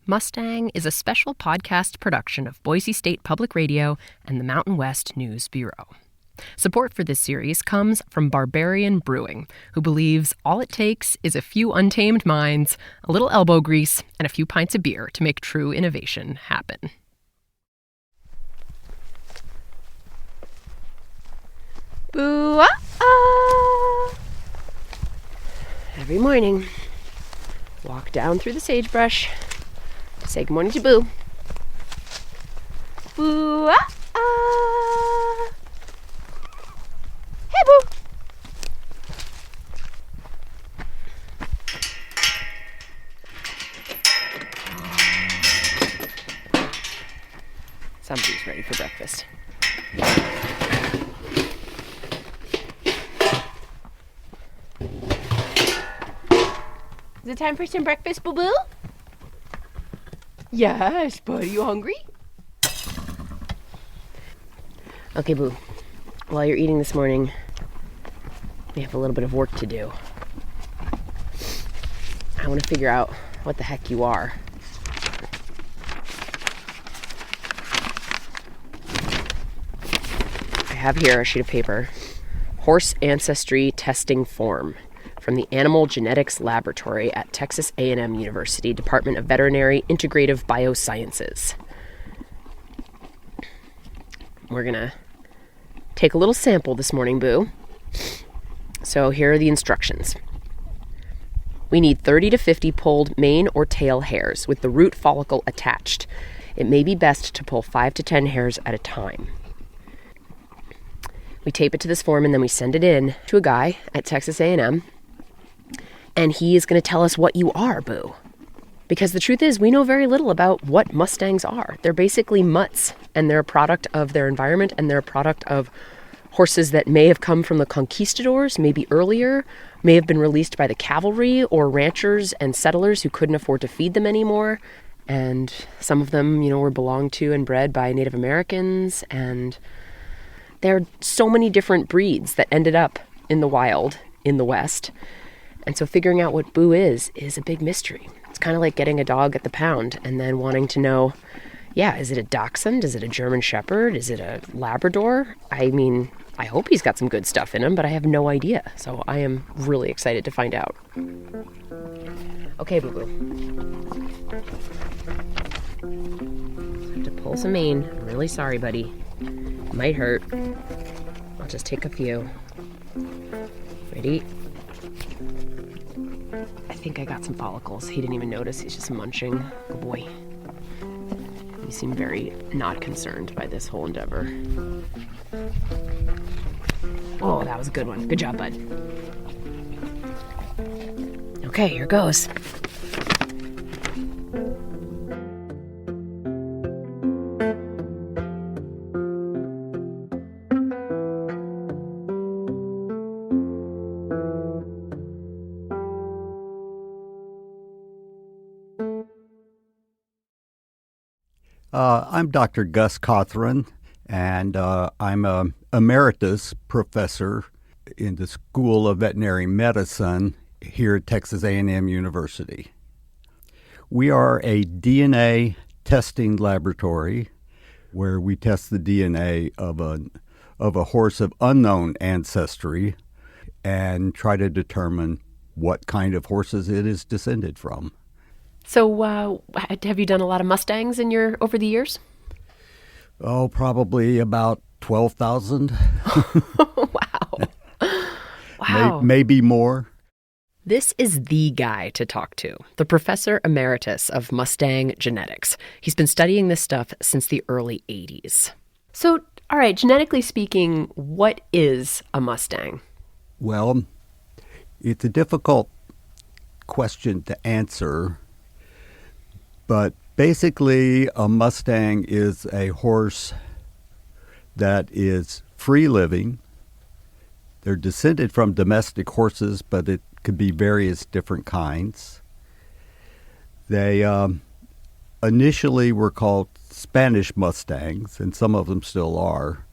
Mustang is a special podcast production of Boise State Public Radio and the Mountain West News Bureau. Support for this series comes from Barbarian Brewing, who believes all it takes is a few untamed minds, a little elbow grease, and a few pints of beer to make true innovation happen. Boo-ah! Every morning, walk down through the sagebrush, say good morning to Boo. Boo-ah! Hey, Boo! Somebody's ready for breakfast. Is it time for some breakfast, Boo-Boo? Yes, buddy. You hungry? Okay, Boo. While you're eating this morning, we have a little bit of work to do. I want to figure out what the heck you are. I have here a sheet of paper. Horse Ancestry Testing Form from the Animal Genetics Laboratory at Texas A&M University, Department of Veterinary Integrative Biosciences. We're going to take a little sample this morning, Boo. So here are the instructions. We need 30 to 50 pulled mane or tail hairs with the root follicle attached. It may be best to pull 5 to 10 hairs at a time. We tape it to this form and then we send it in to a guy at Texas A&M. And he is going to tell us what you are, Boo. Because the truth is, we know very little about what Mustangs are. They're basically mutts, and they're a product of their environment, and they're a product of horses that may have come from the Conquistadors, maybe earlier, may have been released by the cavalry or ranchers and settlers who couldn't afford to feed them anymore. And some of them, were belonged to and bred by Native Americans. And there are so many different breeds that ended up in the wild in the West. And so figuring out what Boo is a big mystery. It's kind of like getting a dog at the pound and then wanting to know, is it a Dachshund? Is it a German Shepherd? Is it a Labrador? I mean, I hope he's got some good stuff in him, but I have no idea. So I am really excited to find out. Okay, Boo-Boo. Have to pull some mane. I'm really sorry, buddy. It might hurt. I'll just take a few. Ready? I think I got some follicles. He didn't even notice. He's just munching. Good boy. You seem very not concerned by this whole endeavor. Oh, that was a good one. Good job, bud. Okay, here goes. I'm Dr. Gus Cothran, and I'm an emeritus professor in the School of Veterinary Medicine here at Texas A&M University. We are a DNA testing laboratory where we test the DNA of a horse of unknown ancestry and try to determine what kind of horses it is descended from. So, have you done a lot of Mustangs over the years? Oh, probably about 12,000. Wow. Wow. Maybe more. This is the guy to talk to, the Professor Emeritus of Mustang Genetics. He's been studying this stuff since the early 80s. So, all right, genetically speaking, what is a Mustang? Well, it's a difficult question to answer. But basically, a Mustang is a horse that is free living. They're descended from domestic horses, but it could be various different kinds. They initially were called Spanish Mustangs, and some of them still are.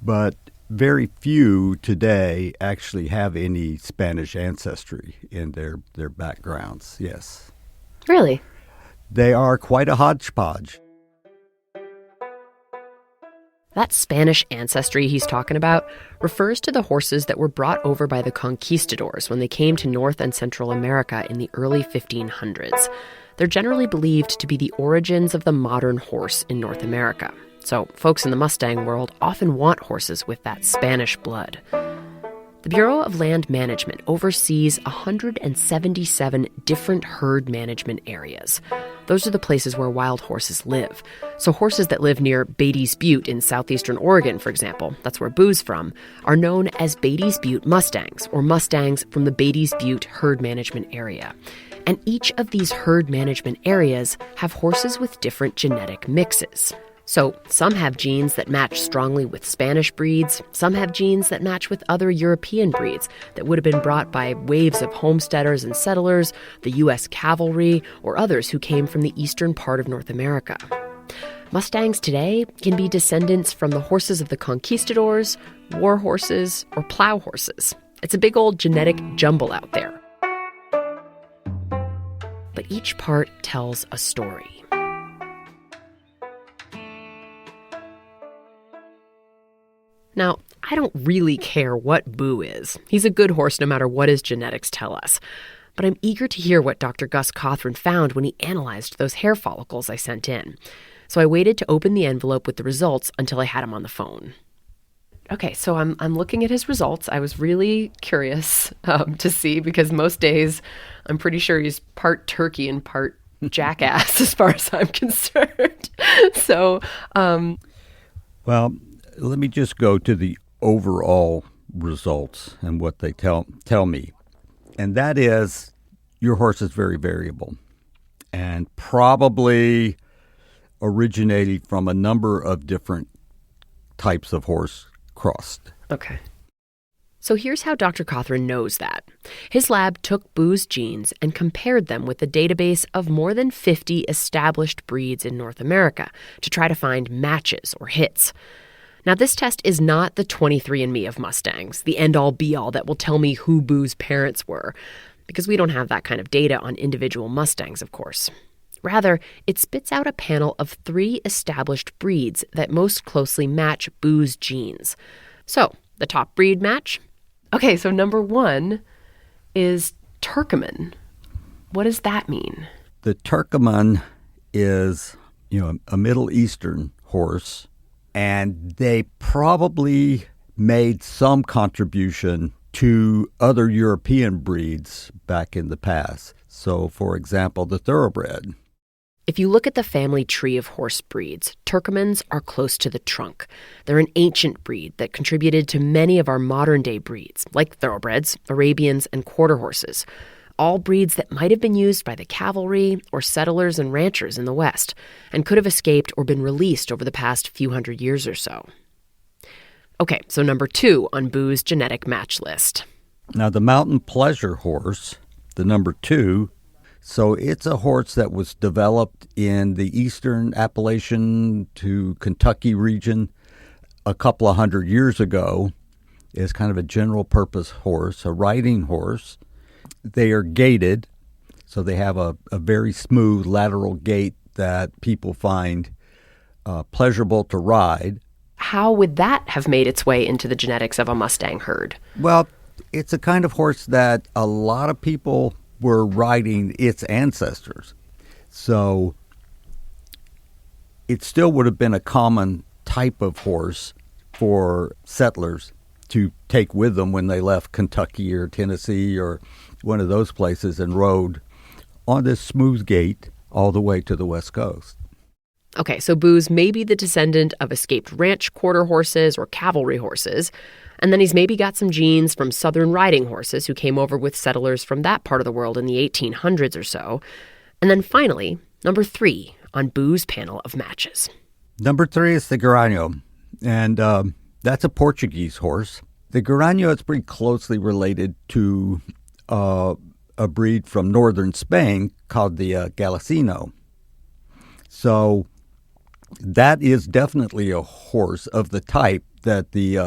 But very few today actually have any Spanish ancestry in their backgrounds, yes. Really? They are quite a hodgepodge. That Spanish ancestry he's talking about refers to the horses that were brought over by the Conquistadors when they came to North and Central America in the early 1500s. They're generally believed to be the origins of the modern horse in North America. So folks in the Mustang world often want horses with that Spanish blood. The Bureau of Land Management oversees 177 different herd management areas. Those are the places where wild horses live. So horses that live near Beatty's Butte in southeastern Oregon, for example, that's where Boo's from, are known as Beatty's Butte Mustangs, or Mustangs from the Beatty's Butte herd management area. And each of these herd management areas have horses with different genetic mixes. So some have genes that match strongly with Spanish breeds, some have genes that match with other European breeds that would have been brought by waves of homesteaders and settlers, the U.S. cavalry, or others who came from the eastern part of North America. Mustangs today can be descendants from the horses of the conquistadors, war horses, or plow horses. It's a big old genetic jumble out there. But each part tells a story. Now, I don't really care what Boo is. He's a good horse no matter what his genetics tell us. But I'm eager to hear what Dr. Gus Cothran found when he analyzed those hair follicles I sent in. So I waited to open the envelope with the results until I had him on the phone. Okay, so I'm looking at his results. I was really curious to see, because most days I'm pretty sure he's part turkey and part jackass as far as I'm concerned. So, Well, let me just go to the overall results and what they tell me. And that is, your horse is very variable and probably originating from a number of different types of horse crossed. Okay. So here's how Dr. Cothran knows that. His lab took Boo's genes and compared them with a database of more than 50 established breeds in North America to try to find matches or hits. Now, this test is not the 23andMe of Mustangs, the end-all be-all that will tell me who Boo's parents were, because we don't have that kind of data on individual Mustangs, of course. Rather, it spits out a panel of 3 established breeds that most closely match Boo's genes. So, the top breed match? Okay, so number 1 is Turcoman. What does that mean? The Turcoman is, a Middle Eastern horse, and they probably made some contribution to other European breeds back in the past. So, for example, the thoroughbred. If you look at the family tree of horse breeds, Turcomans are close to the trunk. They're an ancient breed that contributed to many of our modern-day breeds, like thoroughbreds, Arabians, and quarter horses. All breeds that might have been used by the cavalry or settlers and ranchers in the West, and could have escaped or been released over the past few hundred years or so. Okay, so number 2 on Boo's genetic match list. Now, the Mountain Pleasure horse, the number 2, so it's a horse that was developed in the eastern Appalachian to Kentucky region a couple of hundred years ago. It's kind of a general purpose horse, a riding horse. They are gaited, so they have a very smooth lateral gait that people find pleasurable to ride. How would that have made its way into the genetics of a Mustang herd? Well, it's a kind of horse that a lot of people were riding its ancestors. So it still would have been a common type of horse for settlers to take with them when they left Kentucky or Tennessee or one of those places and rode on this smooth gait all the way to the West Coast. Okay, so Boo's may be the descendant of escaped ranch quarter horses or cavalry horses, and then he's maybe got some genes from southern riding horses who came over with settlers from that part of the world in the 1800s or so. And then finally, number 3 on Boo's panel of matches. Number 3 is the Garanho, and that's a Portuguese horse. The Garanho is pretty closely related to a breed from northern Spain called the Galicino. So that is definitely a horse of the type that the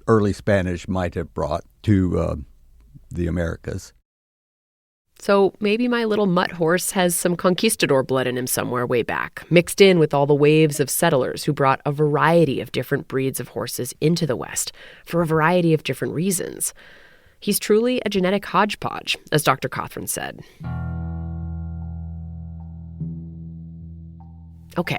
early Spanish might have brought to the Americas. So maybe my little mutt horse has some conquistador blood in him somewhere way back, mixed in with all the waves of settlers who brought a variety of different breeds of horses into the West for a variety of different reasons. He's truly a genetic hodgepodge, as Dr. Cothran said. Okay,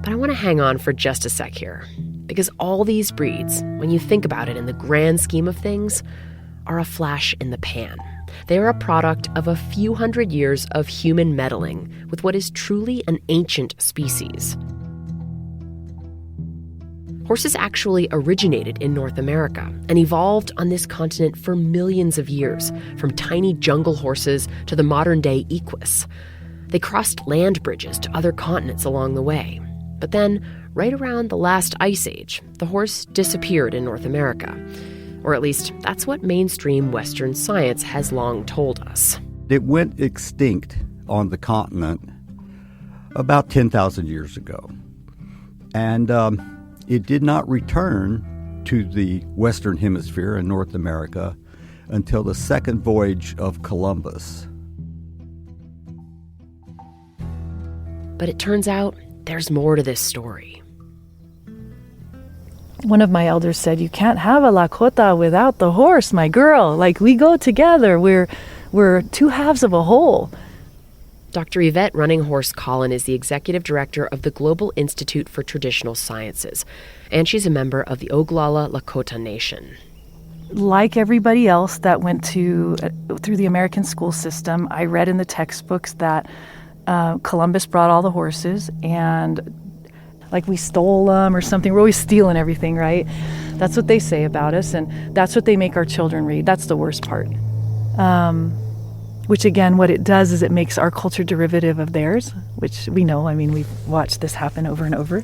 but I want to hang on for just a sec here, because all these breeds, when you think about it in the grand scheme of things, are a flash in the pan. They are a product of a few hundred years of human meddling with what is truly an ancient species. Horses actually originated in North America and evolved on this continent for millions of years, from tiny jungle horses to the modern-day equus. They crossed land bridges to other continents along the way. But then, right around the last ice age, the horse disappeared in North America. Or at least, that's what mainstream Western science has long told us. It went extinct on the continent about 10,000 years ago. And it did not return to the Western Hemisphere in North America until the second voyage of Columbus. But it turns out there's more to this story. One of my elders said, "You can't have a Lakota without the horse, my girl. Like, we go together. We're two halves of a whole." Dr. Yvette Running Horse Collin is the executive director of the Global Institute for Traditional Sciences, and she's a member of the Oglala Lakota Nation. Like everybody else that went through the American school system, I read in the textbooks that Columbus brought all the horses, and like we stole them or something. We're always stealing everything, right? That's what they say about us, and that's what they make our children read. That's the worst part. Which again, what it does is it makes our culture derivative of theirs, which we know. I mean, we've watched this happen over and over.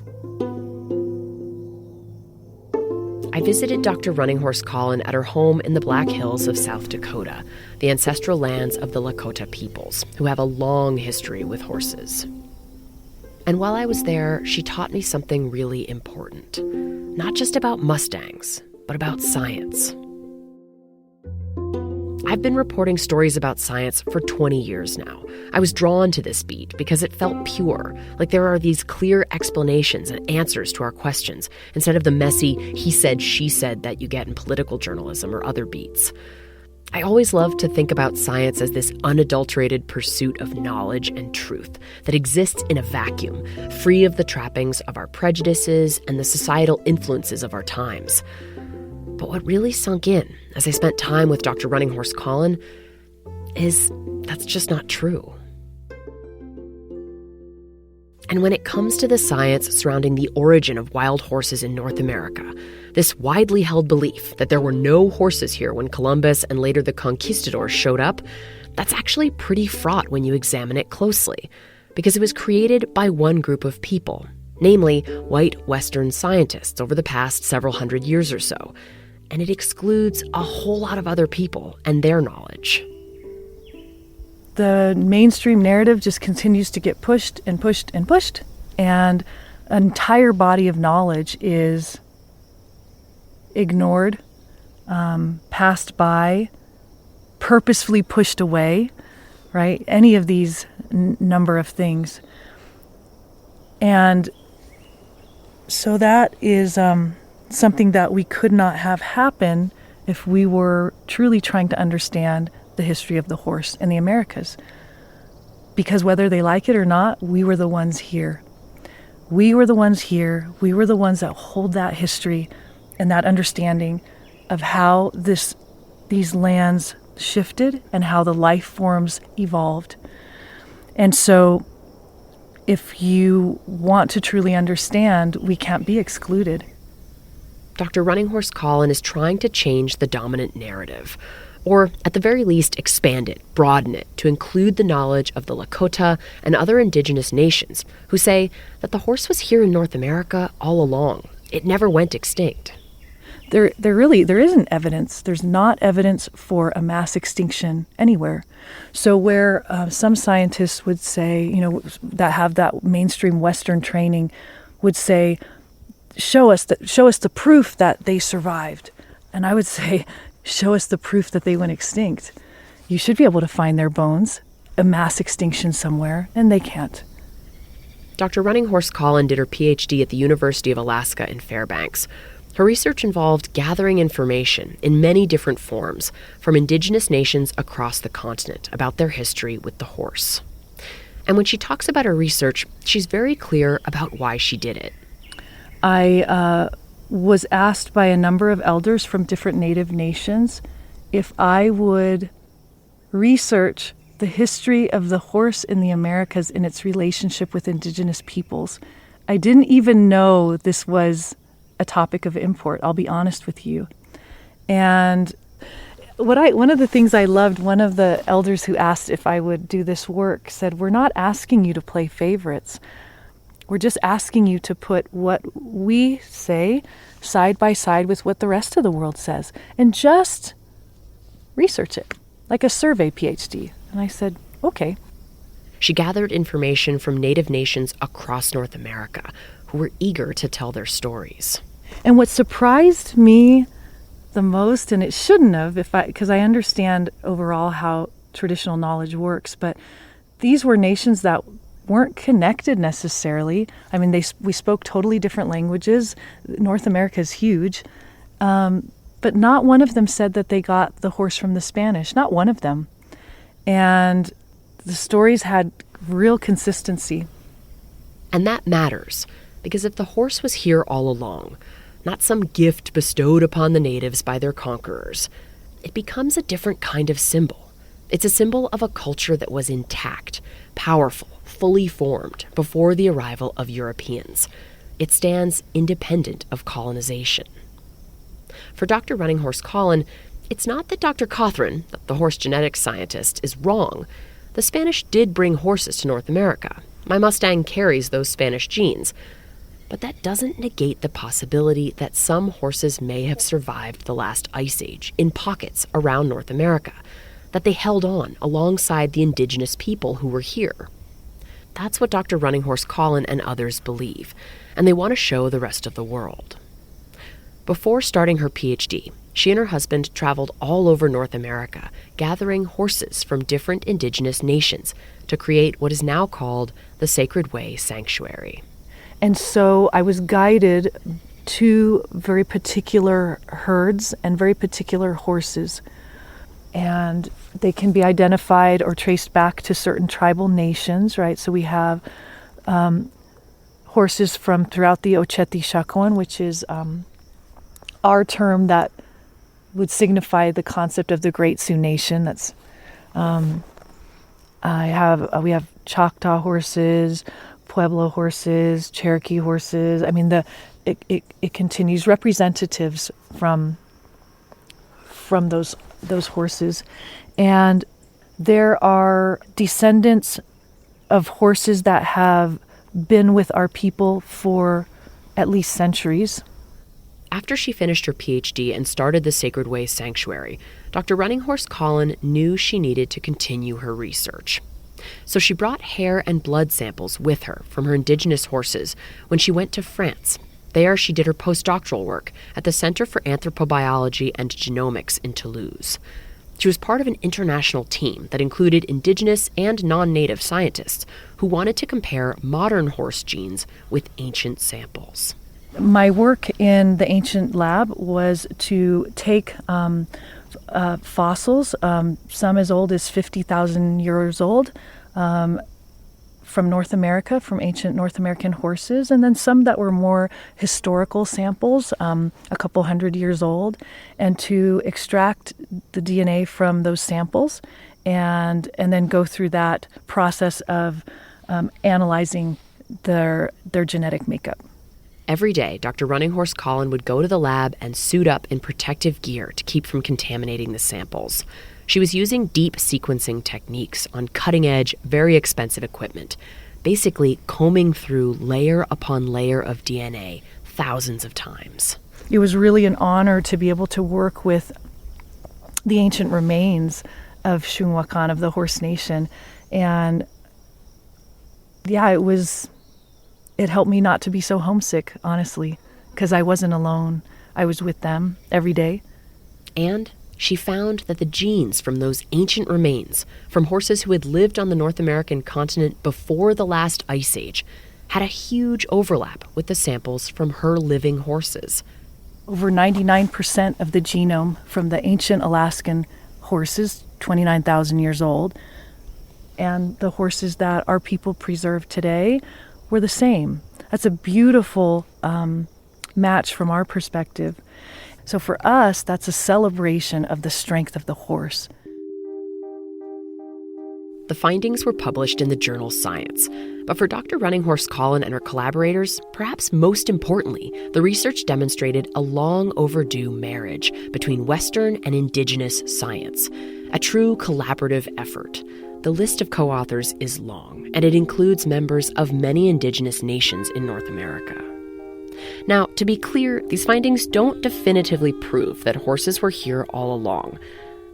I visited Dr. Running Horse Collin at her home in the Black Hills of South Dakota, the ancestral lands of the Lakota peoples, who have a long history with horses. And while I was there, she taught me something really important. Not just about Mustangs, but about science. I've been reporting stories about science for 20 years now. I was drawn to this beat because it felt pure, like there are these clear explanations and answers to our questions, instead of the messy he said, she said that you get in political journalism or other beats. I always love to think about science as this unadulterated pursuit of knowledge and truth that exists in a vacuum, free of the trappings of our prejudices and the societal influences of our times. But what really sunk in as I spent time with Dr. Running Horse Collin is that's just not true. And when it comes to the science surrounding the origin of wild horses in North America, this widely held belief that there were no horses here when Columbus and later the Conquistadors showed up, that's actually pretty fraught when you examine it closely, because it was created by one group of people, namely white Western scientists over the past several hundred years or so, and it excludes a whole lot of other people and their knowledge. The mainstream narrative just continues to get pushed and pushed and pushed, and an entire body of knowledge is ignored, passed by, purposefully pushed away, right? Any of these number of things. And so that is something that we could not have happen if we were truly trying to understand the history of the horse in the Americas. Because whether they like it or not, we were the ones here. We were the ones here. We were the ones that hold that history and that understanding of how these lands shifted and how the life forms evolved. And so if you want to truly understand, we can't be excluded. Dr. Running Horse Collin is trying to change the dominant narrative, or at the very least expand it, broaden it, to include the knowledge of the Lakota and other indigenous nations who say that the horse was here in North America all along. It never went extinct. There isn't evidence. There's not evidence for a mass extinction anywhere. So where some scientists would say, that have that mainstream Western training, would say, show us the proof that they survived. And I would say, show us the proof that they went extinct. You should be able to find their bones, a mass extinction somewhere, and they can't. Dr. Running Horse Collin did her PhD at the University of Alaska in Fairbanks. Her research involved gathering information in many different forms from Indigenous nations across the continent about their history with the horse. And when she talks about her research, she's very clear about why she did it. I was asked by a number of elders from different Native nations if I would research the history of the horse in the Americas in its relationship with Indigenous peoples. I didn't even know this was a topic of import, I'll be honest with you. And one of the things I loved, one of the elders who asked if I would do this work said, we're not asking you to play favorites. We're just asking you to put what we say side by side with what the rest of the world says and just research it, like a survey PhD. And I said, okay. She gathered information from Native nations across North America who were eager to tell their stories. And what surprised me the most, and it shouldn't have, because I understand overall how traditional knowledge works, but these were nations that weren't connected necessarily. I mean, we spoke totally different languages. North America is huge. But not one of them said that they got the horse from the Spanish. Not one of them. And the stories had real consistency. And that matters, because if the horse was here all along, not some gift bestowed upon the natives by their conquerors, it becomes a different kind of symbol. It's a symbol of a culture that was intact, powerful, fully formed before the arrival of Europeans. It stands independent of colonization. For Dr. Running Horse Collin, it's not that Dr. Cawthron, the horse genetics scientist, is wrong. The Spanish did bring horses to North America. My Mustang carries those Spanish genes. But that doesn't negate the possibility that some horses may have survived the last ice age in pockets around North America, that they held on alongside the indigenous people who were here. That's what Dr. Running Horse Collin and others believe, and they want to show the rest of the world. Before starting her PhD, she and her husband traveled all over North America, gathering horses from different indigenous nations to create what is now called the Sacred Way Sanctuary. And so I was guided to very particular herds and very particular horses. And they can be identified or traced back to certain tribal nations, right? So we have horses from throughout the Oceti-Sakowin, which is our term that would signify the concept of the Great Sioux Nation. That's we have Choctaw horses, Pueblo horses, Cherokee horses. I mean, it continues, representatives from those horses, and there are descendants of horses that have been with our people for at least centuries. After she finished her PhD and started the Sacred Way Sanctuary, Dr. Running Horse Collin knew she needed to continue her research. So she brought hair and blood samples with her from her indigenous horses when she went to France. There she did her postdoctoral work at the Center for Anthropobiology and Genomics in Toulouse. She was part of an international team that included indigenous and non-native scientists who wanted to compare modern horse genes with ancient samples. My work in the ancient lab was to take fossils, some as old as 50,000 years old, from North America, from ancient North American horses, and then some that were more historical samples, a couple hundred years old, and to extract the DNA from those samples and then go through that process of analyzing their genetic makeup. Every day, Dr. Running Horse Collin would go to the lab and suit up in protective gear to keep from contaminating the samples. She was using deep sequencing techniques on cutting-edge, very expensive equipment, basically combing through layer upon layer of DNA thousands of times. It was really an honor to be able to work with the ancient remains of Shungwakan, of the Horse Nation. And yeah, it helped me not to be so homesick, honestly, because I wasn't alone. I was with them every day. And she found that the genes from those ancient remains, from horses who had lived on the North American continent before the last ice age, had a huge overlap with the samples from her living horses. Over 99% of the genome from the ancient Alaskan horses, 29,000 years old, and the horses that our people preserve today were the same. That's a beautiful match from our perspective. So for us, that's a celebration of the strength of the horse. The findings were published in the journal Science. But for Dr. Running Horse Collin and her collaborators, perhaps most importantly, the research demonstrated a long overdue marriage between Western and Indigenous science, a true collaborative effort. The list of co-authors is long, and it includes members of many Indigenous nations in North America. Now, to be clear, these findings don't definitively prove that horses were here all along,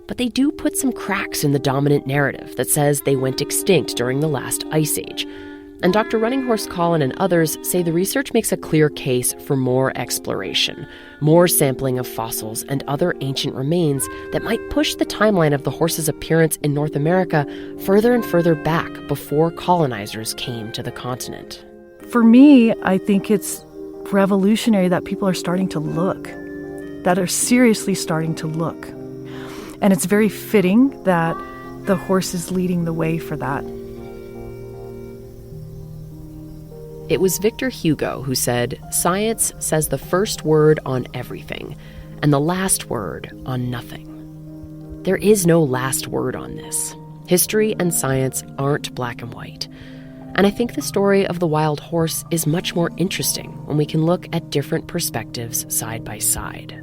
but they do put some cracks in the dominant narrative that says they went extinct during the last ice age. And Dr. Running Horse Collin and others say the research makes a clear case for more exploration, more sampling of fossils and other ancient remains that might push the timeline of the horse's appearance in North America further and further back before colonizers came to the continent. For me, I think it's revolutionary that people are starting to look, that are seriously starting to look. And it's very fitting that the horse is leading the way for that. It was Victor Hugo who said, "Science says the first word on everything and the last word on nothing." There is no last word on this. History and science aren't black and white. And I think the story of the wild horse is much more interesting when we can look at different perspectives side by side.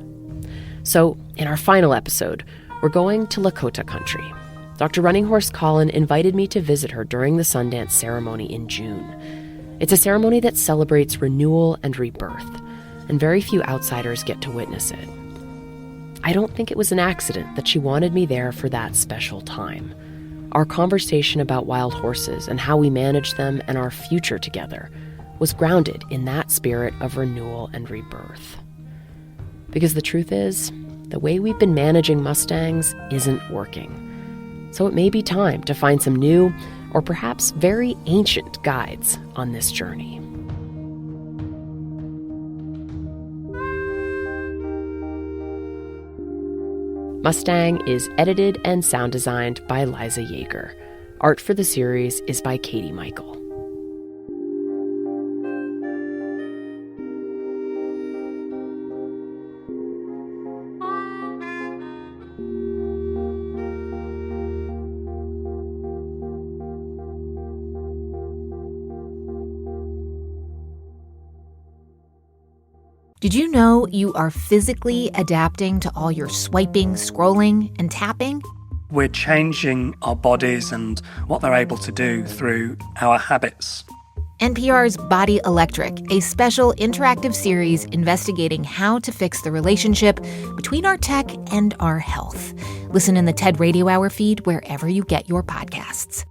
So, in our final episode, we're going to Lakota country. Dr. Running Horse Collin invited me to visit her during the Sundance ceremony in June. It's a ceremony that celebrates renewal and rebirth, and very few outsiders get to witness it. I don't think it was an accident that she wanted me there for that special time. Our conversation about wild horses and how we manage them and our future together was grounded in that spirit of renewal and rebirth. Because the truth is, the way we've been managing Mustangs isn't working. So it may be time to find some new, or perhaps very ancient guides on this journey. Mustang is edited and sound designed by Liza Yeager. Art for the series is by Katie Michael. Did you know you are physically adapting to all your swiping, scrolling, and tapping? We're changing our bodies and what they're able to do through our habits. NPR's Body Electric, a special interactive series investigating how to fix the relationship between our tech and our health. Listen in the TED Radio Hour feed wherever you get your podcasts.